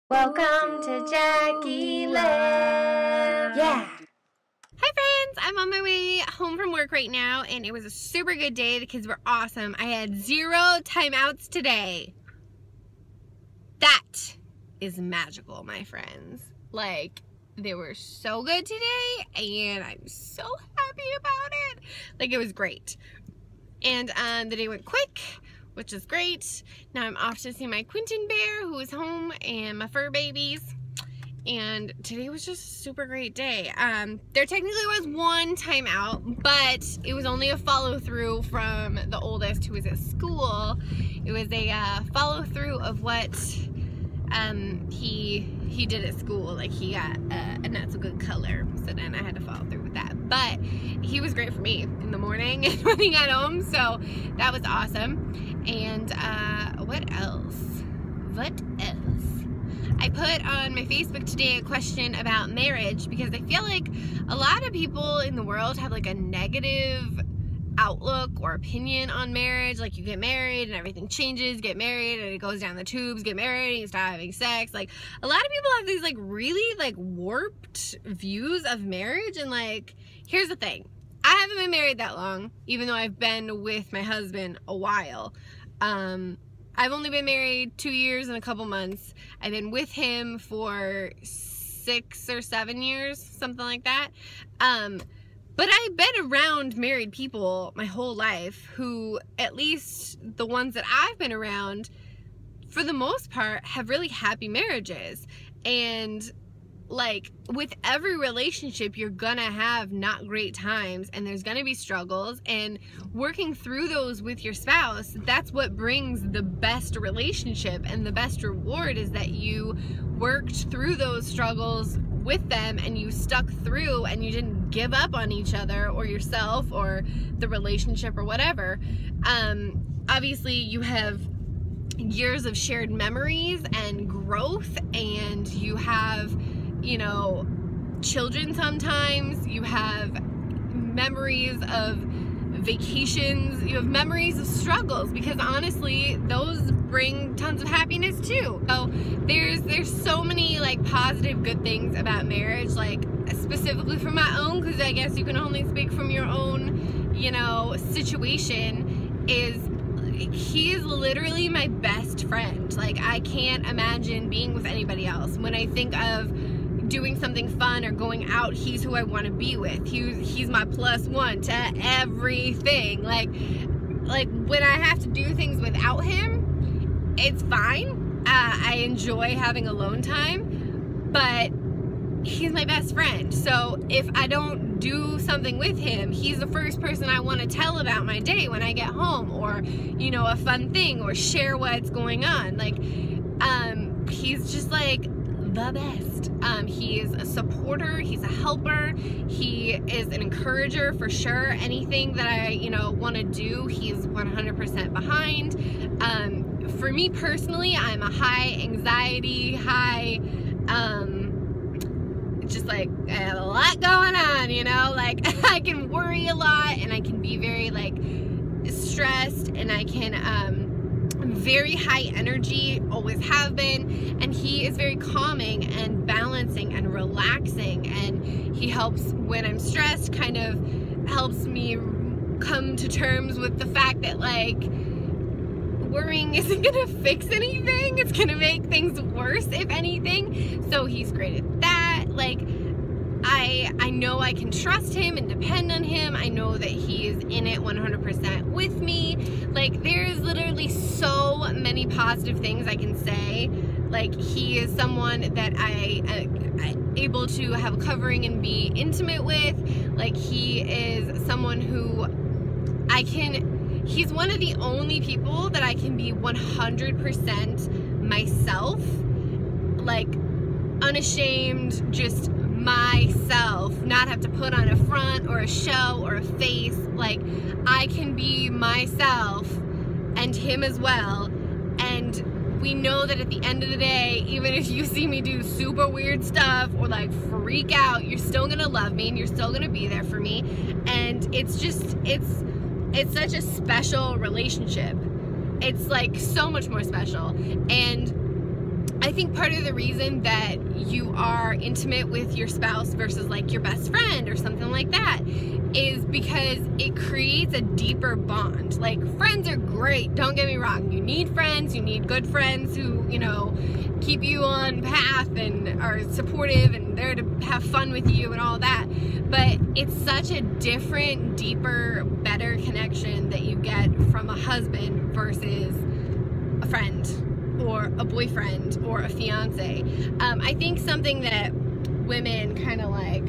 Welcome to Jackie Land. Yeah. Hi friends, I'm on my way home from work right now and it was a super good day. The kids were awesome. I had 0 timeouts today. That is magical, my friends. Like, they were so good today and I'm so happy about it. Like, it was great. And the day went quick, which is great. Now I'm off to see my Quentin bear who is home and my fur babies. And today was just a super great day. There technically was 1 timeout, but it was only a follow-through from the oldest who was at school. It was a follow-through of what he did at school. Like, he got a not so good color, so then I had to follow through with that. But he was great for me in the morning and when he got home, so that was awesome. And what else? I put on my Facebook today a question about marriage because I feel like a lot of people in the world have like a negative outlook or opinion on marriage. Like, you get married and everything changes, get married and it goes down the tubes, get married and you start having sex. Like, a lot of people have these like really like warped views of marriage. And like, here's the thing, I haven't been married that long, even though I've been with my husband a while. I've only been married 2 years and a couple months. I've been with him for 6 or 7 years, something like that. But I've been around married people my whole life who, at least the ones that I've been around, for the most part, have really happy marriages. And like, with every relationship, you're gonna have not great times and there's gonna be struggles, and working through those with your spouse, that's what brings the best relationship. And the best reward is that you worked through those struggles with them and you stuck through and you didn't give up on each other or yourself or the relationship or whatever. Obviously you have years of shared memories and growth, and you have, you know, children sometimes, you have memories of vacations, you have memories of struggles, because honestly those bring tons of happiness too. So there's so many like positive good things about marriage, like specifically for my own, because I guess you can only speak from your own, you know, situation. He is literally my best friend. Like, I can't imagine being with anybody else. When I think of doing something fun or going out, he's who I want to be with. He's my +1 to everything. Like when I have to do things without him, it's fine. I enjoy having alone time, but he's my best friend. So if I don't do something with him, he's the first person I want to tell about my day when I get home, or, you know, a fun thing, or share what's going on. Like, he's just like the best. He is a supporter, he's a helper, he is an encourager for sure. Anything that I, you know, want to do, he's 100% behind. For me personally, I'm a high anxiety, just like, I have a lot going on, you know, like I can worry a lot and I can be very like stressed, and I can, I'm very high energy, always have been, and he is very calming and balancing and relaxing, and he helps when I'm stressed, kind of helps me come to terms with the fact that like worrying isn't gonna fix anything. It's gonna make things worse, if anything. So he's great at that. Like, I know I can trust him and depend on him. I know that he is in it 100% with me. Like, there's literally so many positive things I can say. Like, he is someone that I'm able to have covering and be intimate with. Like, he is someone who he's one of the only people that I can be 100% myself, like unashamed, just myself, not have to put on a front or a show or a face. Like, I can be myself and him as well, and we know that at the end of the day, even if you see me do super weird stuff or like freak out, you're still gonna love me and you're still gonna be there for me. And it's just, it's such a special relationship. It's like so much more special. And I I think part of the reason that you are intimate with your spouse versus like your best friend or something like that is because it creates a deeper bond. Like, friends are great, don't get me wrong. You need friends, you need good friends who, you know, keep you on path and are supportive and there to have fun with you and all that. But it's such a different, deeper, better connection that you get from a husband versus a friend or a boyfriend or a fiance. I think something that women kind of like,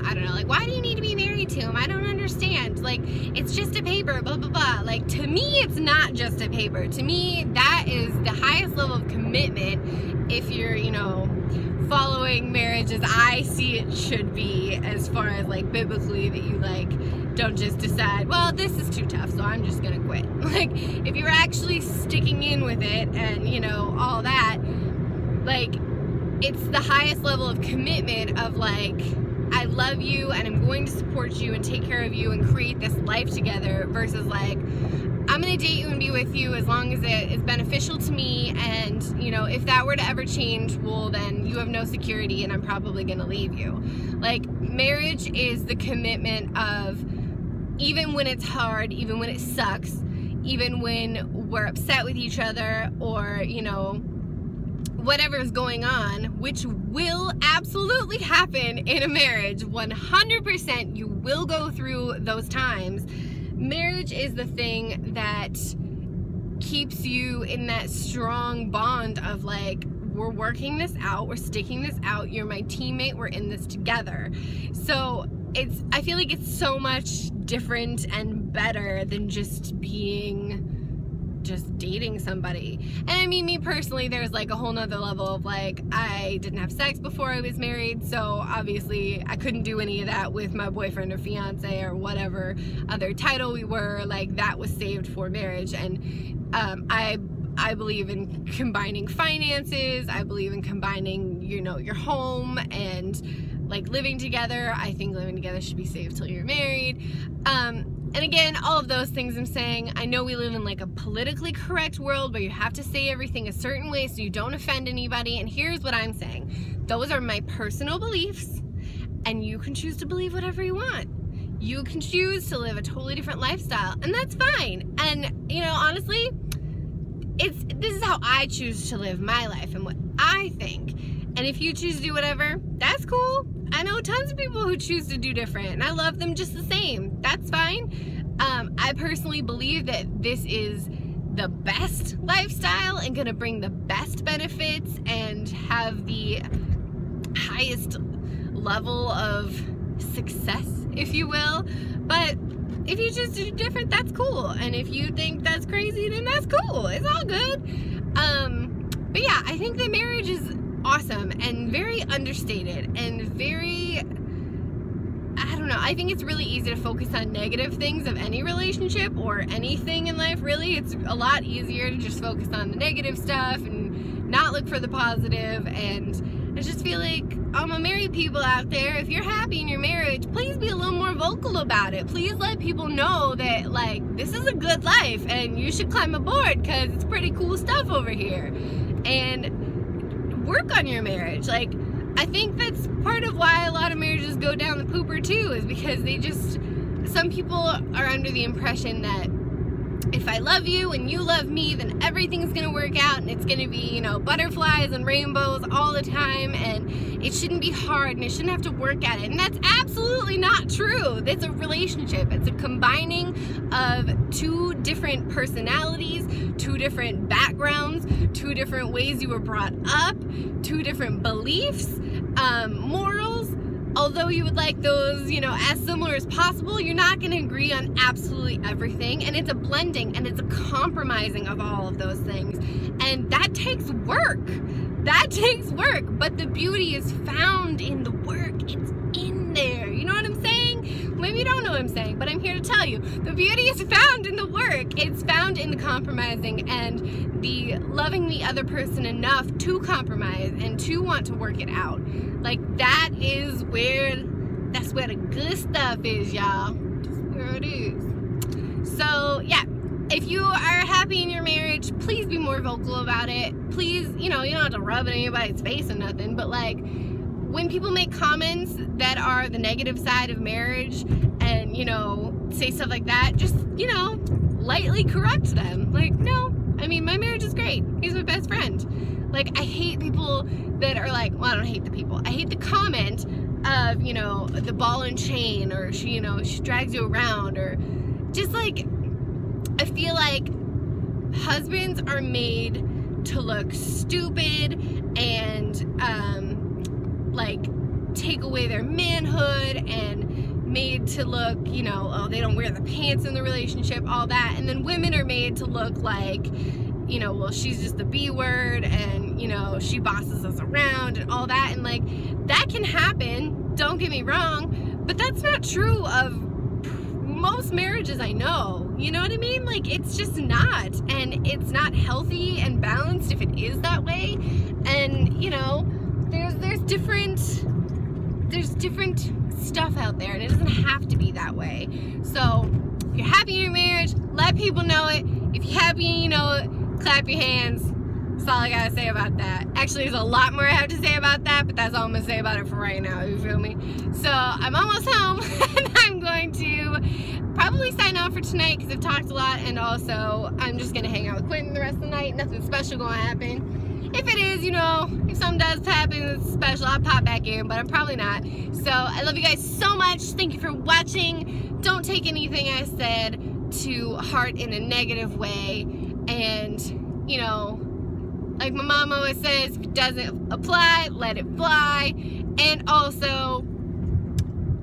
I don't know, like, why do you need to be married to him? I don't understand. Like, it's just a paper, blah, blah, blah. Like, to me, it's not just a paper. To me, that is the highest level of commitment if you're, you know, following marriage as I see it should be, as far as, like, biblically, that you, like, don't just decide, well, this is too tough, so I'm just gonna quit. Like, if you're actually sticking in with it and, you know, all that, like, it's the highest level of commitment of, like, I love you and I'm going to support you and take care of you and create this life together, versus like, I'm going to date you and be with you as long as it is beneficial to me, and, you know, if that were to ever change, well, then you have no security and I'm probably going to leave you. Like, marriage is the commitment of, even when it's hard, even when it sucks, even when we're upset with each other, or, you know, whatever is going on, which will absolutely happen in a marriage, 100%, you will go through those times. Marriage is the thing that keeps you in that strong bond of, like, we're working this out, we're sticking this out, you're my teammate, we're in this together. So it's, I feel like it's so much different and better than just dating somebody. And I mean, me personally, there's like a whole nother level of, like, I didn't have sex before I was married, so obviously I couldn't do any of that with my boyfriend or fiance or whatever other title we were. Like, that was saved for marriage. And I believe in combining finances, I believe in combining, you know, your home and, like, living together. I think living together should be saved till you're married. And again, all of those things I'm saying, I know we live in, like, a politically correct world where you have to say everything a certain way so you don't offend anybody, and here's what I'm saying. Those are my personal beliefs, and you can choose to believe whatever you want. You can choose to live a totally different lifestyle, and that's fine. And, you know, honestly, this is how I choose to live my life and what I think. And if you choose to do whatever, that's cool. I know tons of people who choose to do different, and I love them just the same. That's fine. I personally believe that this is the best lifestyle and gonna bring the best benefits and have the highest level of success, if you will. But if you choose to do different, that's cool. And if you think that's crazy, then that's cool. It's all good. But yeah, I think that marriage is awesome and very understated and very, I don't know, I think it's really easy to focus on negative things of any relationship or anything in life, really. It's a lot easier to just focus on the negative stuff and not look for the positive. And I just feel like, all my married people out there, if you're happy in your marriage, please be a little more vocal about it. Please let people know that, like, this is a good life and you should climb aboard because it's pretty cool stuff over here. And work on your marriage. Like, I think that's part of why a lot of marriages go down the pooper too, is because they just, some people are under the impression that if I love you and you love me, then everything's gonna work out and it's gonna be, you know, butterflies and rainbows all the time, and it shouldn't be hard and it shouldn't have to work at it. And that's absolutely not true. It's a relationship. It's a combining of two different personalities, two different backgrounds, two different ways you were brought up, two different beliefs, morals. Although you would like those, you know, as similar as possible, you're not going to agree on absolutely everything. And it's a blending and it's a compromising of all of those things. And that takes work. That takes work. But the beauty is found in the work. It's in there. You know what I'm saying? Maybe you don't know what I'm saying, but I'm here to tell you. The beauty is found in the work. It's found in the compromising and the loving the other person enough to compromise and to want to work it out. Like, that is where, that's where the good stuff is, y'all. That's where it is. So, yeah, if you are happy in your marriage, please be more vocal about it. Please, you know, you don't have to rub it in anybody's face or nothing, but like, when people make comments that are the negative side of marriage and, you know, say stuff like that, just, you know, lightly correct them. Like, no, I mean, my marriage is great. He's my best friend. Like, I hate people that are like, well, I don't hate the people. I hate the comment of, you know, the ball and chain, or she, you know, she drags you around, or just like, I feel like husbands are made to look stupid and, like, take away their manhood, and made to look, you know, oh, they don't wear the pants in the relationship, all that. And then women are made to look like, you know, well, she's just the B word, and, you know, she bosses us around and all that. And like, that can happen, don't get me wrong, but that's not true of most marriages I know. You know what I mean? Like, it's just not, and it's not healthy and balanced if it is that way. And, you know, there's different stuff out there, and it doesn't have to be that way. So if you're happy in your marriage, let people know it. If you're happy and you know it, clap your hands. That's all I gotta say about that. Actually, there's a lot more I have to say about that, but that's all I'm gonna say about it for right now, you feel me? So I'm almost home, and I'm going to probably sign off for tonight because I've talked a lot, and also I'm just gonna hang out with Quentin the rest of the night. Nothing special gonna happen. If it is, you know, if something does happen that's special, I'll pop back in, but I'm probably not. So I love you guys so much. Thank you for watching. Don't take anything I said to heart in a negative way. And, you know, like my mom always says, if it doesn't apply, let it fly. And also,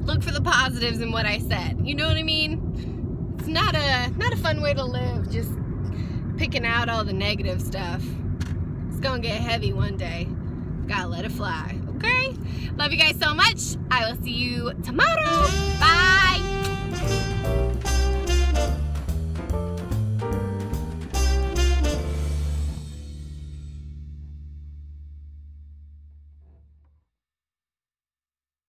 look for the positives in what I said. You know what I mean? It's not a fun way to live, just picking out all the negative stuff. It's gonna get heavy one day. Gotta let it fly, okay? Love you guys so much. I will see you tomorrow. Bye.